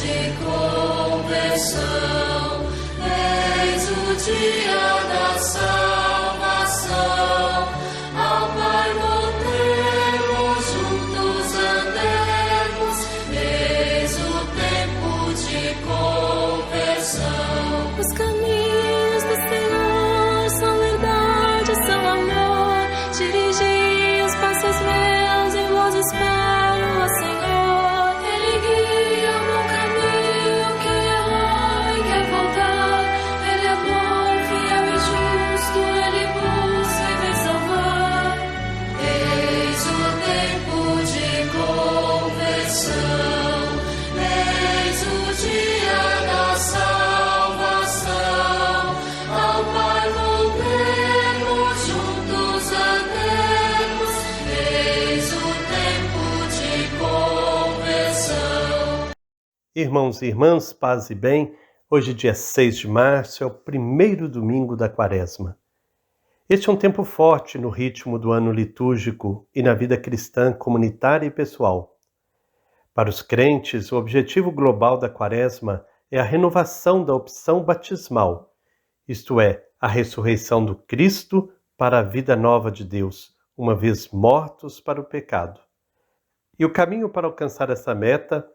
de conversão, eis o dia da salvação. Ao Pai voltemos, juntos andemos, eis o tempo de conversão. Os caminhos do Senhor são verdade, são amor. Dirigi os passos meus em vos espero, ó Senhor. Ele guia o bom caminho, quem errou e quer voltar. Ele é bom, fiel e justo, Ele busca e vem salvar. Eis o tempo de conversão, eis o dia da salvação. Ao Pai voltemos, juntos andemos, eis o tempo de conversão. Irmãos e irmãs, paz e bem, hoje dia 6 de março é o primeiro domingo da Quaresma. Este é um tempo forte no ritmo do ano litúrgico e na vida cristã comunitária e pessoal. Para os crentes, o objetivo global da Quaresma é a renovação da opção batismal, isto é, a ressurreição do Cristo para a vida nova de Deus, uma vez mortos para o pecado. E o caminho para alcançar essa meta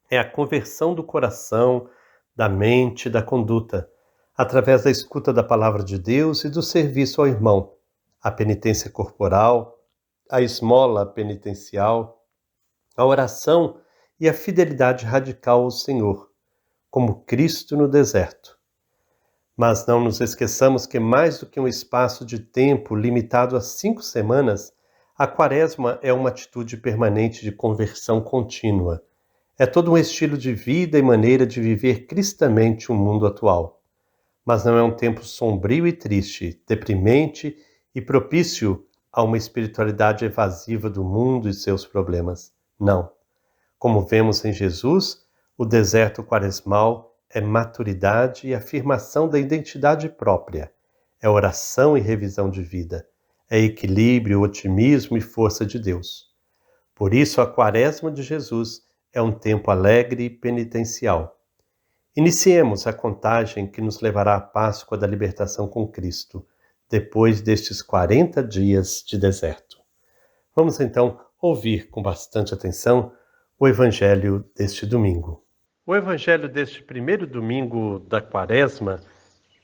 é a conversão do coração, da mente e da conduta, através da escuta da palavra de Deus e do serviço ao irmão, a penitência corporal, a esmola penitencial, a oração e a fidelidade radical ao Senhor, como Cristo no deserto. Mas não nos esqueçamos que mais do que um espaço de tempo limitado a 5 semanas, a Quaresma é uma atitude permanente de conversão contínua. É todo um estilo de vida e maneira de viver cristamente o mundo atual. Mas não é um tempo sombrio e triste, deprimente e propício a uma espiritualidade evasiva do mundo e seus problemas. Não. Como vemos em Jesus, o deserto quaresmal é maturidade e afirmação da identidade própria. É oração e revisão de vida. É equilíbrio, otimismo e força de Deus. Por isso, a Quaresma de Jesus é um tempo alegre e penitencial. Iniciemos a contagem que nos levará à Páscoa da libertação com Cristo, depois destes 40 dias de deserto. Vamos então ouvir com bastante atenção o Evangelho deste domingo. O Evangelho deste primeiro domingo da Quaresma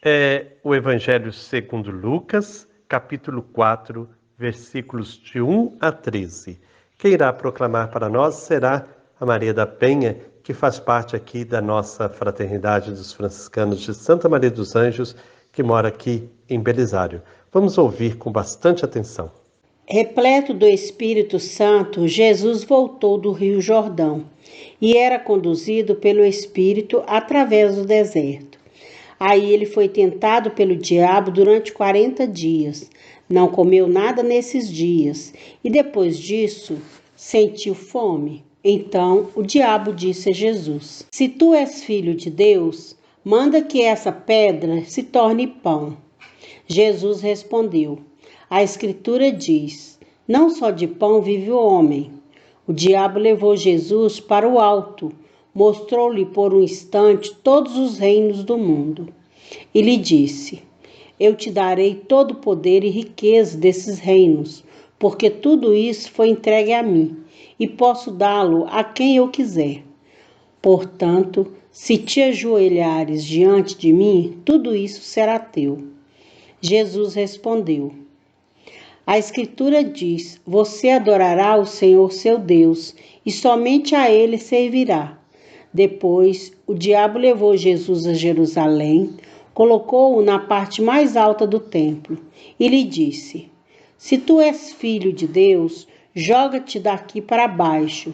é o Evangelho segundo Lucas, capítulo 4, versículos de 1 a 13. Quem irá proclamar para nós será a Maria da Penha, que faz parte aqui da nossa Fraternidade dos Franciscanos de Santa Maria dos Anjos, que mora aqui em Belisário. Vamos ouvir com bastante atenção. Repleto do Espírito Santo, Jesus voltou do Rio Jordão e era conduzido pelo Espírito através do deserto. Aí ele foi tentado pelo diabo durante 40 dias. Não comeu nada nesses dias e depois disso sentiu fome. Então o diabo disse a Jesus: Se tu és filho de Deus, manda que essa pedra se torne pão. Jesus respondeu: A Escritura diz: Não só de pão vive o homem. O diabo levou Jesus para o alto, mostrou-lhe por um instante todos os reinos do mundo. E lhe disse: Eu te darei todo o poder e riqueza desses reinos, porque tudo isso foi entregue a mim, e posso dá-lo a quem eu quiser. Portanto, se te ajoelhares diante de mim, tudo isso será teu. Jesus respondeu: A Escritura diz: Você adorará o Senhor seu Deus, e somente a ele servirá. Depois, o diabo levou Jesus a Jerusalém, colocou-o na parte mais alta do templo, e lhe disse: Se tu és filho de Deus, joga-te daqui para baixo,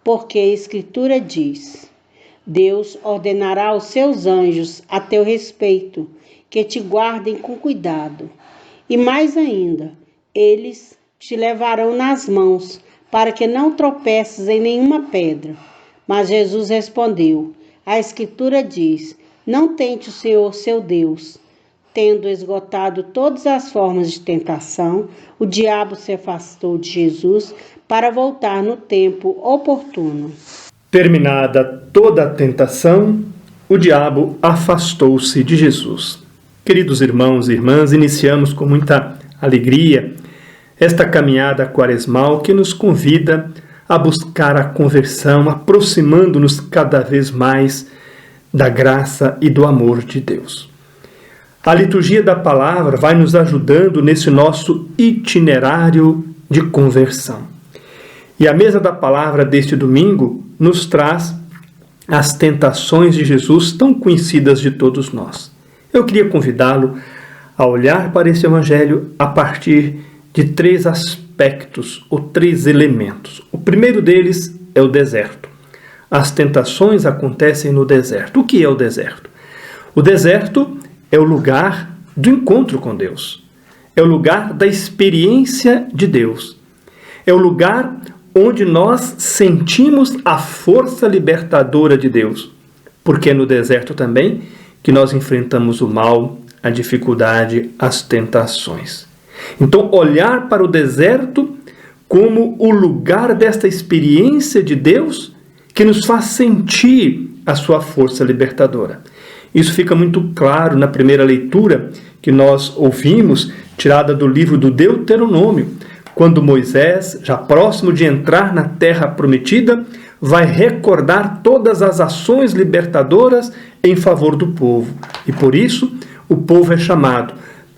porque a Escritura diz: Deus ordenará aos seus anjos a teu respeito, que te guardem com cuidado. E mais ainda, eles te levarão nas mãos, para que não tropeces em nenhuma pedra. Mas Jesus respondeu: A Escritura diz: Não tente o Senhor seu Deus. Tendo esgotado todas as formas de tentação, o diabo se afastou de Jesus para voltar no tempo oportuno. Terminada toda a tentação, o diabo afastou-se de Jesus. Queridos irmãos e irmãs, iniciamos com muita alegria esta caminhada quaresmal que nos convida a buscar a conversão, aproximando-nos cada vez mais da graça e do amor de Deus. A liturgia da palavra vai nos ajudando nesse nosso itinerário de conversão. E a mesa da palavra deste domingo nos traz as tentações de Jesus tão conhecidas de todos nós. Eu queria convidá-lo a olhar para esse evangelho a partir de 3 aspectos ou 3 elementos. O primeiro deles é o deserto. As tentações acontecem no deserto. O que é o deserto? O deserto é o lugar do encontro com Deus. É o lugar da experiência de Deus. É o lugar onde nós sentimos a força libertadora de Deus. Porque é no deserto também que nós enfrentamos o mal, a dificuldade, as tentações. Então, olhar para o deserto como o lugar desta experiência de Deus que nos faz sentir a sua força libertadora. Isso fica muito claro na primeira leitura que nós ouvimos, tirada do livro do Deuteronômio, quando Moisés, já próximo de entrar na terra prometida, vai recordar todas as ações libertadoras em favor do povo. E por isso, o povo é chamado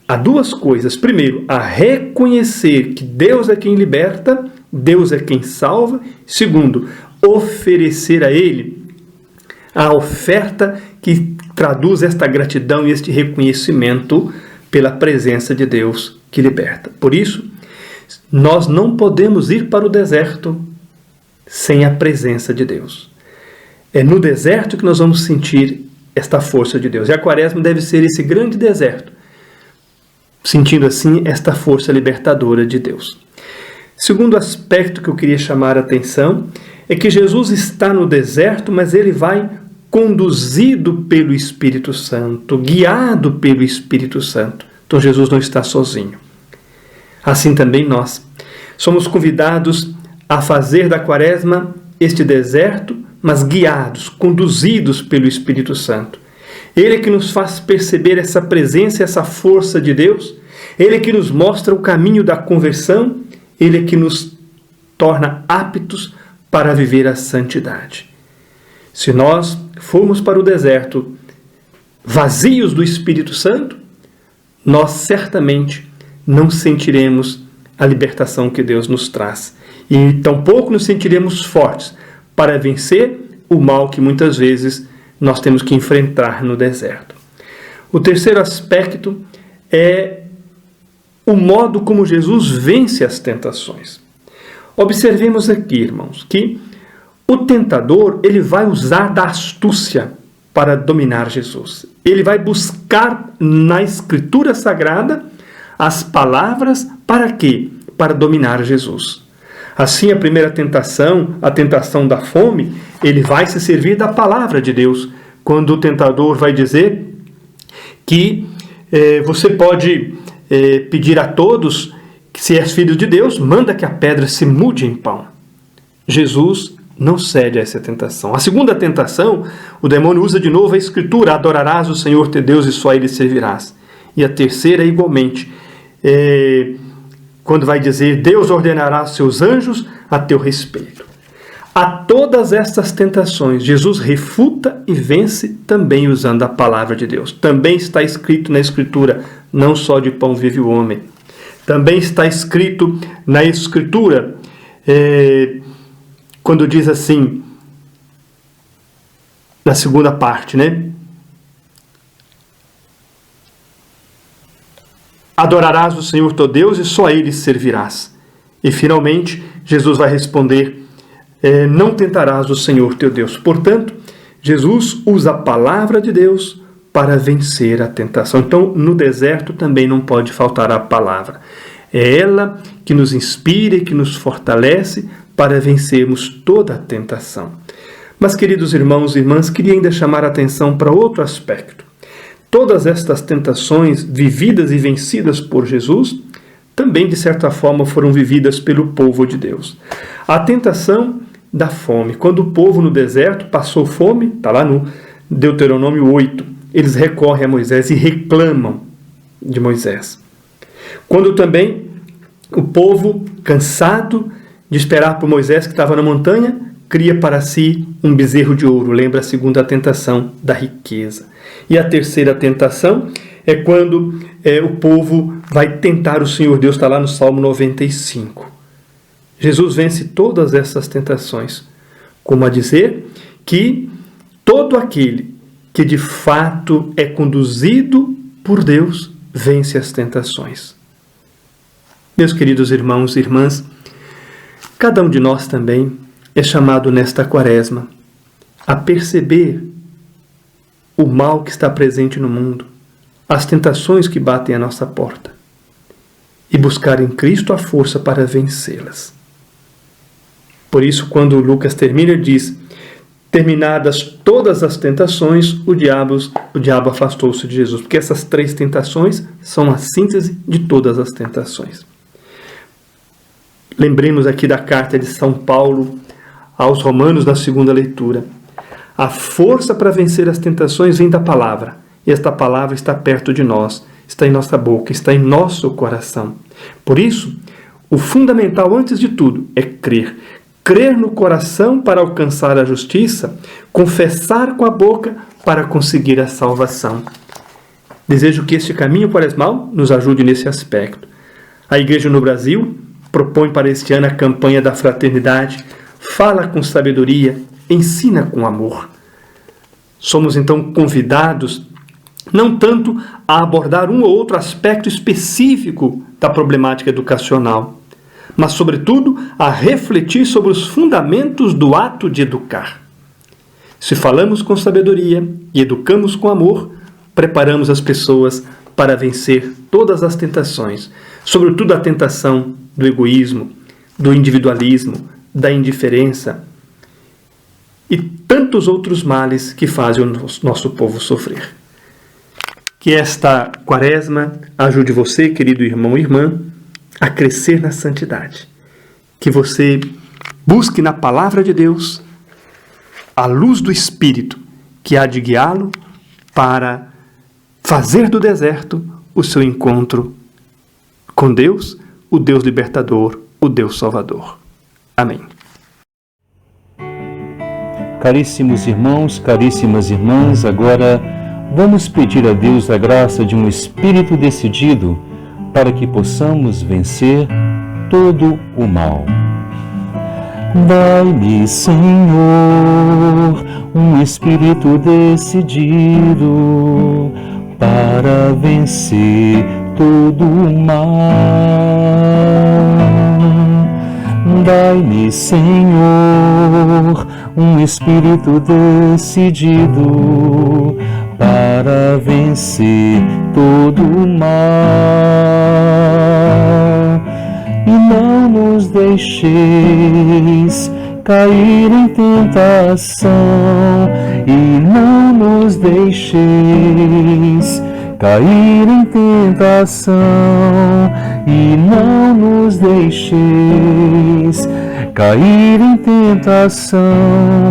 a 2 coisas. Primeiro, a reconhecer que Deus é quem liberta, Deus é quem salva. Segundo, oferecer a Ele a oferta que traduz esta gratidão e este reconhecimento pela presença de Deus que liberta. Por isso, nós não podemos ir para o deserto sem a presença de Deus. É no deserto que nós vamos sentir esta força de Deus. E a quaresma deve ser esse grande deserto, sentindo assim esta força libertadora de Deus. Segundo aspecto que eu queria chamar a atenção é que Jesus está no deserto, mas ele vai conduzido pelo Espírito Santo, guiado pelo Espírito Santo. Então Jesus não está sozinho. Assim também nós somos convidados a fazer da quaresma este deserto, mas guiados, conduzidos pelo Espírito Santo. Ele é que nos faz perceber essa presença, essa força de Deus. Ele é que nos mostra o caminho da conversão. Ele é que nos torna aptos para viver a santidade. Se nós formos para o deserto vazios do Espírito Santo, nós certamente não sentiremos a libertação que Deus nos traz. E tampouco nos sentiremos fortes para vencer o mal que muitas vezes nós temos que enfrentar no deserto. O terceiro aspecto é o modo como Jesus vence as tentações. Observemos aqui, irmãos, que o tentador ele vai usar da astúcia para dominar Jesus. Ele vai buscar na Escritura Sagrada as palavras para quê? Para dominar Jesus. Assim, a primeira tentação, a tentação da fome, ele vai se servir da palavra de Deus. Quando o tentador vai dizer que você pode pedir a todos que, se és filho de Deus, manda que a pedra se mude em pão. Jesus não cede a essa tentação. A segunda tentação, o demônio usa de novo a Escritura: adorarás o Senhor teu Deus e só Ele servirás. E a terceira, igualmente, quando vai dizer: Deus ordenará aos seus anjos a teu respeito. A todas estas tentações, Jesus refuta e vence também usando a palavra de Deus. Também está escrito na Escritura: não só de pão vive o homem. Também está escrito na Escritura, quando diz assim, na segunda parte, adorarás o Senhor teu Deus e só a Ele servirás. E finalmente, Jesus vai responder: não tentarás o Senhor teu Deus. Portanto, Jesus usa a palavra de Deus para vencer a tentação. Então, no deserto também não pode faltar a palavra. É ela que nos inspira e que nos fortalece para vencermos toda a tentação. Mas, queridos irmãos e irmãs, queria ainda chamar a atenção para outro aspecto. Todas estas tentações vividas e vencidas por Jesus também, de certa forma, foram vividas pelo povo de Deus. A tentação da fome. Quando o povo no deserto passou fome, está lá no Deuteronômio 8, eles recorrem a Moisés e reclamam de Moisés. Quando também o povo, cansado de esperar por Moisés, que estava na montanha, cria para si um bezerro de ouro. Lembra a segunda tentação da riqueza. E a terceira tentação é quando o povo vai tentar o Senhor Deus, está lá no Salmo 95. Jesus vence todas essas tentações, como a dizer que todo aquele que de fato é conduzido por Deus vence as tentações. Meus queridos irmãos e irmãs, cada um de nós também é chamado nesta quaresma a perceber o mal que está presente no mundo, as tentações que batem à nossa porta, e buscar em Cristo a força para vencê-las. Por isso, quando Lucas termina, ele diz: terminadas todas as tentações, o diabo afastou-se de Jesus, porque essas três tentações são a síntese de todas as tentações. Lembremos aqui da carta de São Paulo aos Romanos na segunda leitura. A força para vencer as tentações vem da palavra, e esta palavra está perto de nós, está em nossa boca, está em nosso coração. Por isso, o fundamental, antes de tudo, é crer. Crer no coração para alcançar a justiça, confessar com a boca para conseguir a salvação. Desejo que este caminho quaresmal nos ajude nesse aspecto. A Igreja no Brasil propõe para este ano a campanha da fraternidade, fala com sabedoria, ensina com amor. Somos então convidados não tanto a abordar um ou outro aspecto específico da problemática educacional, mas, sobretudo, a refletir sobre os fundamentos do ato de educar. Se falamos com sabedoria e educamos com amor, preparamos as pessoas para vencer todas as tentações, sobretudo a tentação do egoísmo, do individualismo, da indiferença e tantos outros males que fazem o nosso povo sofrer. Que esta quaresma ajude você, querido irmão e irmã, a crescer na santidade. Que você busque na palavra de Deus a luz do Espírito que há de guiá-lo para fazer do deserto o seu encontro com Deus, o Deus libertador, o Deus salvador. Amém. Caríssimos irmãos, caríssimas irmãs, agora vamos pedir a Deus a graça de um espírito decidido para que possamos vencer todo o mal. Dai-me, Senhor, um espírito decidido para vencer todo o mal. Dai-me, Senhor, um espírito decidido para vencer todo o mal. E não nos deixeis cair em tentação, e não nos deixeis cair em tentação, e não nos deixeis cair em tentação,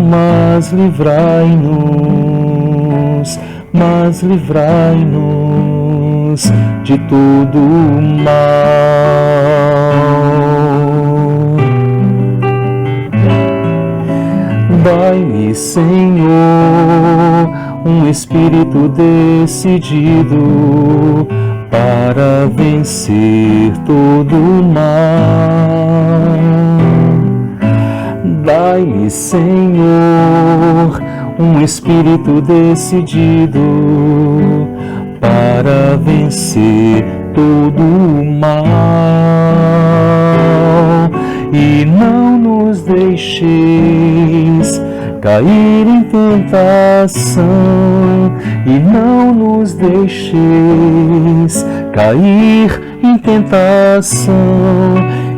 mas livrai-nos de todo o mal. Dai-me, Senhor, um espírito decidido para vencer todo o mal. Dai-me, Senhor, um espírito decidido para vencer todo o mal. E não nos deixeis cair em tentação, e não nos deixeis cair em tentação,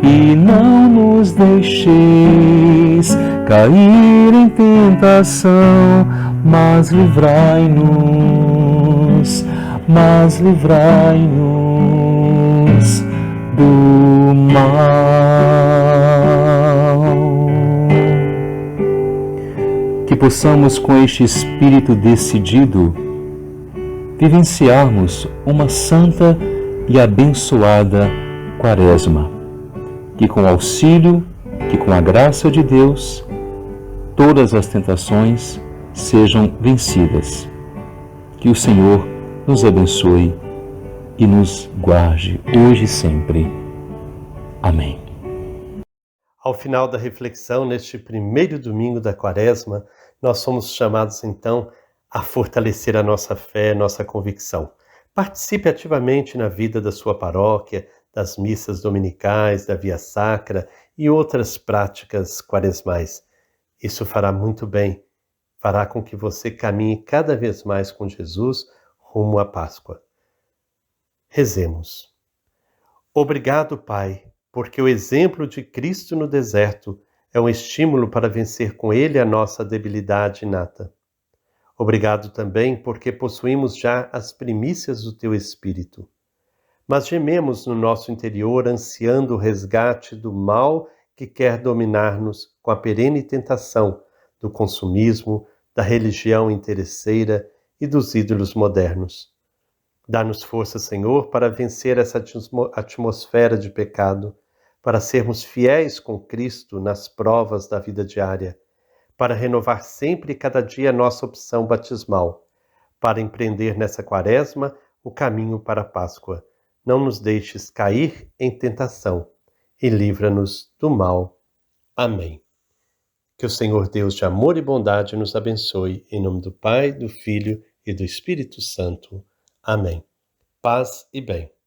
e não nos deixeis cair em tentação, mas livrai-nos do mal. possamos, com este espírito decidido, vivenciarmos uma santa e abençoada Quaresma, que com o auxílio, que com a graça de Deus, todas as tentações sejam vencidas. Que o Senhor nos abençoe e nos guarde hoje e sempre. Amém. Ao final da reflexão, neste primeiro domingo da Quaresma, nós somos chamados então a fortalecer a nossa fé, nossa convicção. Participe ativamente na vida da sua paróquia, das missas dominicais, da Via Sacra e outras práticas quaresmais. Isso fará muito bem, fará com que você caminhe cada vez mais com Jesus rumo à Páscoa. Rezemos. Obrigado, Pai, porque o exemplo de Cristo no deserto é um estímulo para vencer com Ele a nossa debilidade inata. Obrigado também porque possuímos já as primícias do Teu Espírito. Mas gememos no nosso interior ansiando o resgate do mal que quer dominar-nos com a perene tentação do consumismo, da religião interesseira e dos ídolos modernos. Dá-nos força, Senhor, para vencer essa atmosfera de pecado, para sermos fiéis com Cristo nas provas da vida diária, para renovar sempre e cada dia a nossa opção batismal, para empreender nessa Quaresma o caminho para a Páscoa. Não nos deixes cair em tentação e livra-nos do mal. Amém. Que o Senhor Deus de amor e bondade nos abençoe, em nome do Pai, do Filho e do Espírito Santo. Amém. Paz e bem.